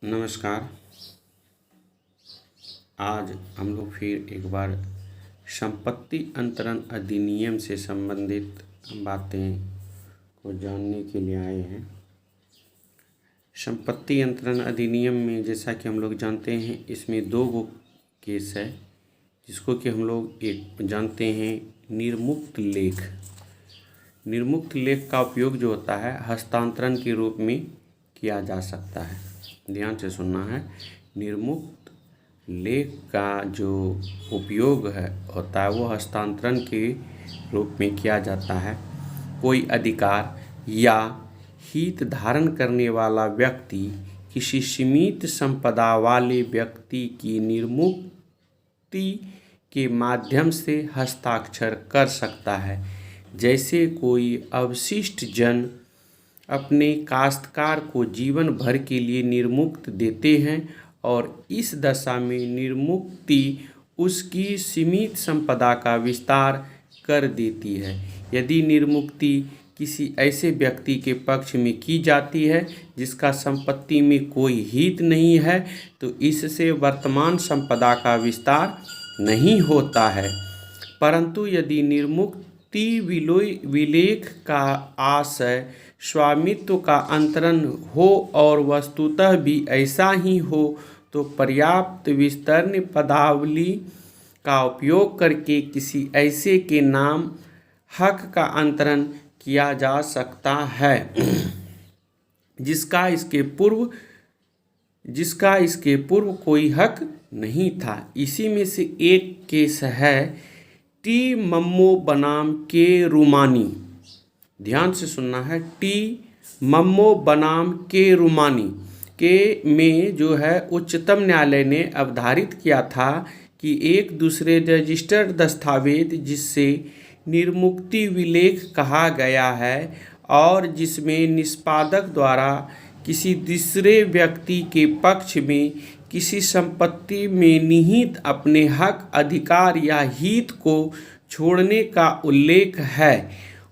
नमस्कार। आज हम लोग फिर एक बार संपत्ति अंतरण अधिनियम से संबंधित बातें को जानने के लिए आए हैं। संपत्ति अंतरण अधिनियम में जैसा कि हम लोग जानते हैं, इसमें दो गो केस है, जिसको कि हम लोग एक जानते हैं निर्मुक्त लेख। निर्मुक्त लेख का उपयोग जो होता है हस्तांतरण के रूप में किया जा सकता है। ध्यान से सुनना है। निर्मुक्त लेख का जो उपयोग होता है वो हस्तांतरण के रूप में किया जाता है। कोई अधिकार या हित धारण करने वाला व्यक्ति किसी सीमित संपदा वाले व्यक्ति की निर्मुक्ति के माध्यम से हस्ताक्षर कर सकता है। जैसे कोई अवशिष्ट जन अपने काश्तकार को जीवन भर के लिए निर्मुक्त देते हैं और इस दशा में निर्मुक्ति उसकी सीमित संपदा का विस्तार कर देती है। यदि निर्मुक्ति किसी ऐसे व्यक्ति के पक्ष में की जाती है जिसका संपत्ति में कोई हित नहीं है, तो इससे वर्तमान संपदा का विस्तार नहीं होता है। परंतु यदि निर्मुक्ति विलेख का आशय स्वामित्व का अंतरण हो और वस्तुतः भी ऐसा ही हो, तो पर्याप्त विस्तृत पदावली का उपयोग करके किसी ऐसे के नाम हक का अंतरण किया जा सकता है जिसका इसके पूर्व कोई हक नहीं था। इसी में से एक केस है टी मम्मो बनाम के रूमानी। ध्यान से सुनना है। टी मम्मो बनाम के रूमानी के में जो है उच्चतम न्यायालय ने अवधारित किया था कि एक दूसरे रजिस्टर्ड दस्तावेज जिससे निर्मुक्ति विलेख कहा गया है और जिसमें निष्पादक द्वारा किसी दूसरे व्यक्ति के पक्ष में किसी संपत्ति में निहित अपने हक, अधिकार या हित को छोड़ने का उल्लेख है,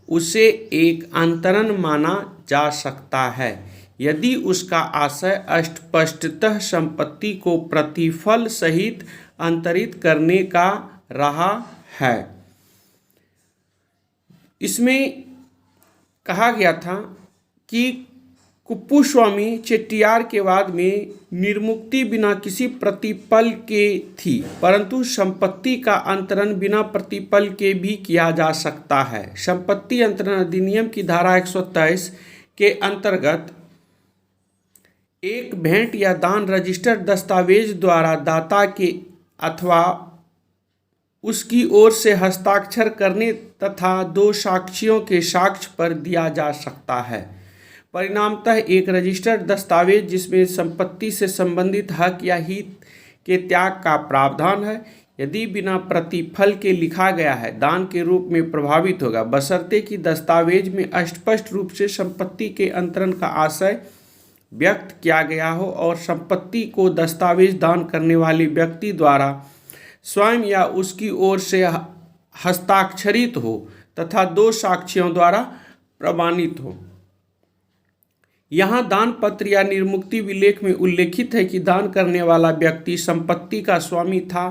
उसे एक अंतरण माना जा सकता है यदि उसका आशय स्पष्टतः संपत्ति को प्रतिफल सहित अंतरित करने का रहा है। इसमें कहा गया था कि कुप्पुस्वामी चेट्टियार के बाद में निर्मुक्ति बिना किसी प्रतिपल के थी, परंतु संपत्ति का अंतरण बिना प्रतिपल के भी किया जा सकता है। संपत्ति अंतरण अधिनियम की धारा 123 के अंतर्गत एक भेंट या दान रजिस्टर्ड दस्तावेज द्वारा दाता के अथवा उसकी ओर से हस्ताक्षर करने तथा दो साक्षियों के साक्ष्य पर दिया जा सकता है। परिणामतः एक रजिस्टर्ड दस्तावेज जिसमें संपत्ति से संबंधित हक या हित के त्याग का प्रावधान है, यदि बिना प्रतिफल के लिखा गया है, दान के रूप में प्रभावित होगा, बशर्ते कि दस्तावेज में स्पष्ट रूप से संपत्ति के अंतरण का आशय व्यक्त किया गया हो और संपत्ति को दस्तावेज दान करने वाले व्यक्ति द्वारा स्वयं या उसकी ओर से हस्ताक्षरित हो तथा दो साक्षियों द्वारा प्रमाणित हो। यहाँ दान पत्र या निर्मुक्ति विलेख में उल्लेखित है कि दान करने वाला व्यक्ति संपत्ति का स्वामी था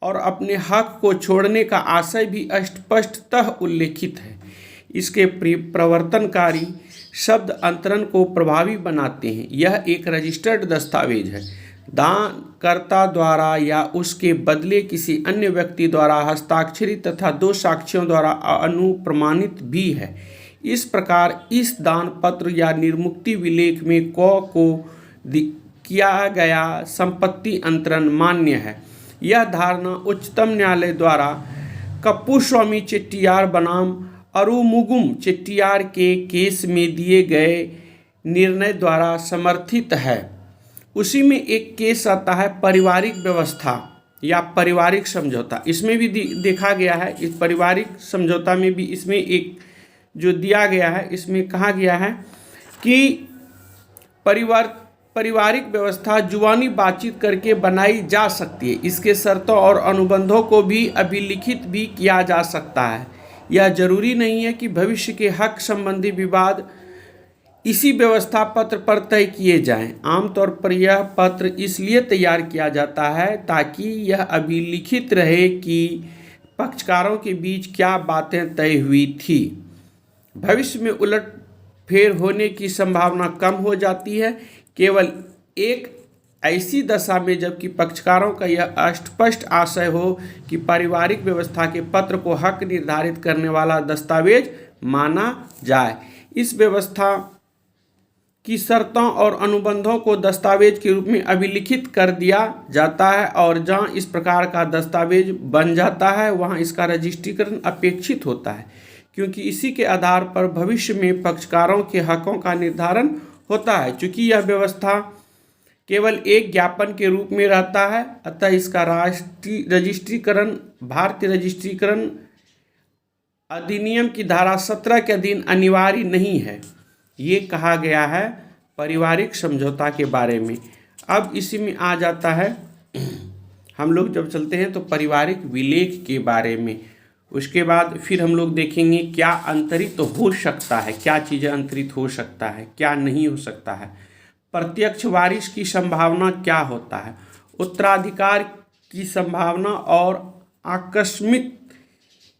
और अपने हक को छोड़ने का आशय भी स्पष्टतः उल्लेखित है। इसके प्रवर्तनकारी शब्द अंतरण को प्रभावी बनाते हैं। यह एक रजिस्टर्ड दस्तावेज है, दानकर्ता द्वारा या उसके बदले किसी अन्य व्यक्ति द्वारा हस्ताक्षरित तथा दो साक्षियों द्वारा अनुप्रमाणित भी है। इस प्रकार इस दान पत्र या निर्मुक्ति विलेख में को किया गया संपत्ति अंतरण मान्य है। यह धारणा उच्चतम न्यायालय द्वारा कुप्पुस्वामी चेट्टियार बनाम अरुमुगम चेट्टियार के केस में दिए गए निर्णय द्वारा समर्थित है। उसी में एक केस आता है पारिवारिक व्यवस्था या पारिवारिक समझौता। इसमें भी देखा गया है, इस पारिवारिक समझौता में भी इसमें एक जो दिया गया है, इसमें कहा गया है कि पारिवारिक व्यवस्था जुबानी बातचीत करके बनाई जा सकती है। इसके शर्तों और अनुबंधों को भी अभिलिखित भी किया जा सकता है। यह जरूरी नहीं है कि भविष्य के हक संबंधी विवाद इसी व्यवस्था पत्र पर तय किए जाएं। आमतौर पर यह पत्र इसलिए तैयार किया जाता है ताकि यह अभिलिखित रहे कि पक्षकारों के बीच क्या बातें तय हुई थी। भविष्य में उलटफेर होने की संभावना कम हो जाती है। केवल एक ऐसी दशा में जबकि पक्षकारों का यह स्पष्ट आशय हो कि पारिवारिक व्यवस्था के पत्र को हक निर्धारित करने वाला दस्तावेज माना जाए। इस व्यवस्था की शर्तों और अनुबंधों को दस्तावेज के रूप में अभिलिखित कर दिया जाता है और जहां इस प्रकार का दस्तावेज बन जाता है वहां इसका रजिस्ट्रीकरण अपेक्षित होता है, क्योंकि इसी के आधार पर भविष्य में पक्षकारों के हकों का निर्धारण होता है। चूंकि यह व्यवस्था केवल एक ज्ञापन के रूप में रहता है, अतः इसका राष्ट्रीय रजिस्ट्रीकरण भारतीय रजिस्ट्रीकरण अधिनियम की धारा 17 के अधीन अनिवार्य नहीं है। ये कहा गया है पारिवारिक समझौता के बारे में। अब इसी में आ जाता है, हम लोग जब चलते हैं तो पारिवारिक विलेख के बारे में। उसके बाद फिर हम लोग देखेंगे क्या अंतरित हो सकता है, क्या चीज़ें अंतरित हो सकता है, क्या नहीं हो सकता है, प्रत्यक्ष वारिस की संभावना क्या होता है, उत्तराधिकार की संभावना और आकस्मिक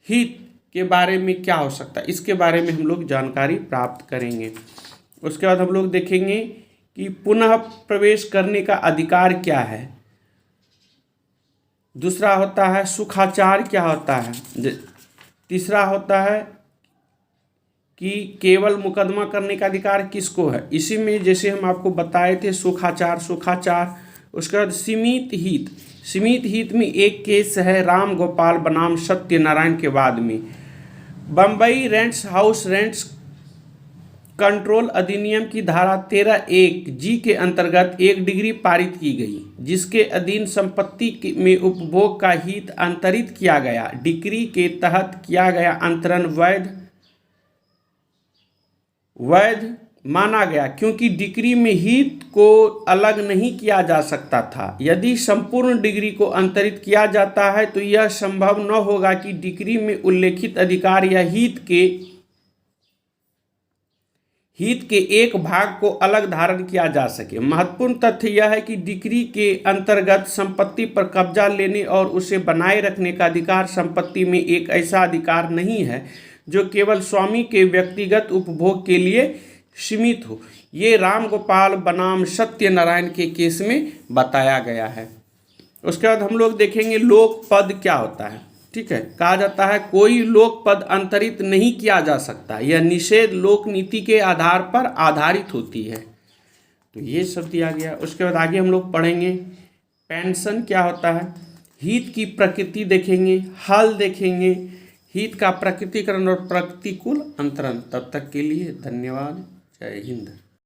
हित के बारे में क्या हो सकता है, इसके बारे में हम लोग जानकारी प्राप्त करेंगे। उसके बाद हम लोग देखेंगे कि पुनः प्रवेश करने का अधिकार क्या है। दूसरा होता है सुखाचार क्या होता है। तीसरा होता है कि केवल मुकदमा करने का अधिकार किसको है। इसी में जैसे हम आपको बताए थे सुखाचार। उसके बाद सीमित हित। सीमित हित में एक केस है राम गोपाल बनाम सत्यनारायण के बाद में। Bombay rents house rents control अधिनियम की धारा 13(1) के अंतर्गत एक डिग्री पारित की गई, जिसके अधीन संपत्ति में उपभोग का हित अंतरित किया गया। डिक्री के तहत किया गया अंतरण वैध माना गया, क्योंकि डिक्री में हित को अलग नहीं किया जा सकता था। यदि संपूर्ण डिग्री को अंतरित किया जाता है तो यह संभव न होगा कि डिक्री में उल्लेखित अधिकार या हित के एक भाग को अलग धारण किया जा सके। महत्वपूर्ण तथ्य यह है कि डिक्री के अंतर्गत संपत्ति पर कब्जा लेने और उसे बनाए रखने का अधिकार संपत्ति में एक ऐसा अधिकार नहीं है जो केवल स्वामी के व्यक्तिगत उपभोग के लिए सीमित हो। ये राम गोपाल बनाम सत्यनारायण के केस में बताया गया है। उसके बाद हम लोग देखेंगे लोक पद क्या होता है। ठीक है, कहा जाता है कोई लोक पद अंतरित नहीं किया जा सकता। यह निषेध लोक नीति के आधार पर आधारित होती है। तो ये सब दिया गया। उसके बाद आगे हम लोग पढ़ेंगे पेंशन क्या होता है, हित की प्रकृति देखेंगे, हल देखेंगे, हित का प्रकृतिकरण और प्रतिकूल अंतरण। तब तक के लिए धन्यवाद। जय हिंद।